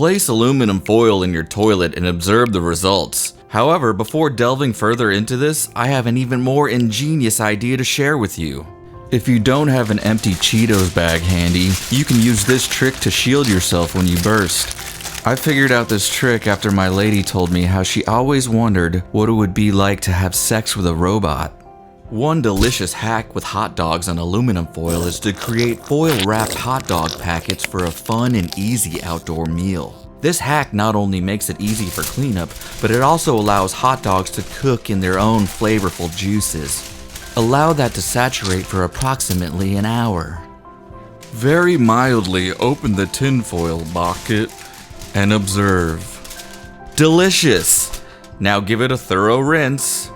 Place aluminum foil in your toilet and observe the results. However, before delving further into this, I have an even more ingenious idea to share with you. If you don't have an empty Cheetos bag handy, you can use this trick to shield yourself when you burst. I figured out this trick after my lady told me how she always wondered what it would be like to have sex with a robot. One delicious hack with hot dogs on aluminum foil is to create foil-wrapped hot dog packets for a fun and easy outdoor meal. This hack not only makes it easy for cleanup, but it also allows hot dogs to cook in their own flavorful juices. Allow that to saturate for approximately an hour. Very mildly open the tinfoil bucket and observe. Delicious! Now give it a thorough rinse.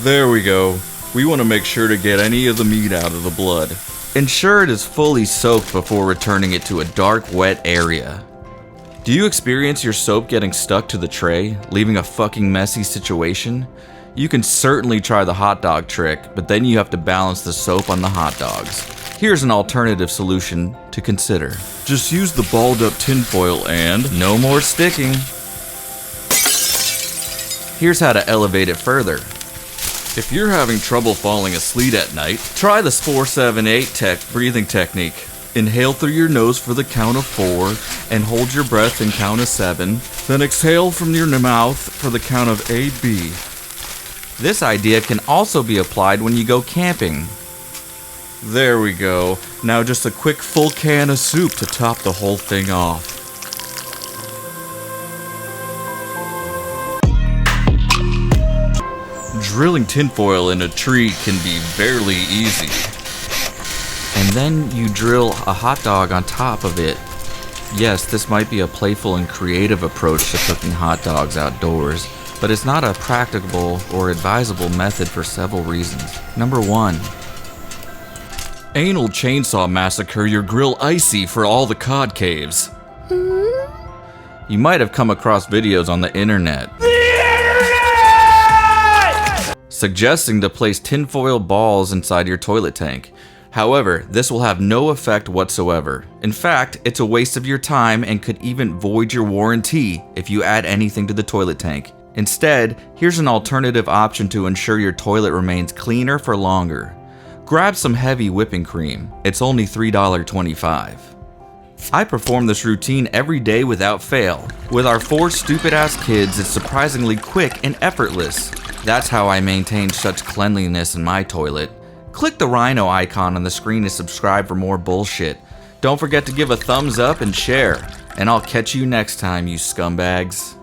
There we go. We want to make sure to get any of the meat out of the blood. Ensure it is fully soaked before returning it to a dark, wet area. Do you experience your soap getting stuck to the tray, leaving a fucking messy situation? You can certainly try the hot dog trick, but then you have to balance the soap on the hot dogs. Here's an alternative solution to consider. Just use the balled up tinfoil and no more sticking. Here's how to elevate it further. If you're having trouble falling asleep at night, try the 4-7-8 breathing technique. Inhale through your nose for the count of 4 and hold your breath and count of 7. Then exhale from your mouth for the count of AB. This idea can also be applied when you go camping. There we go. Now just a quick full can of soup to top the whole thing off. Drilling tinfoil in a tree can be fairly easy. And then you drill a hot dog on top of it. Yes, this might be a playful and creative approach to cooking hot dogs outdoors, but it's not a practicable or advisable method for several reasons. Number 1. Anal chainsaw massacre your grill icy for all the cod caves. You might have come across videos on the internet suggesting to place tinfoil balls inside your toilet tank. However, this will have no effect whatsoever. In fact, it's a waste of your time and could even void your warranty if you add anything to the toilet tank. Instead, here's an alternative option to ensure your toilet remains cleaner for longer. Grab some heavy whipping cream. It's only $3.25. I perform this routine every day without fail. With our 4 stupid-ass kids, it's surprisingly quick and effortless. That's how I maintain such cleanliness in my toilet. Click the rhino icon on the screen to subscribe for more bullshit. Don't forget to give a thumbs up and share. And I'll catch you next time, you scumbags.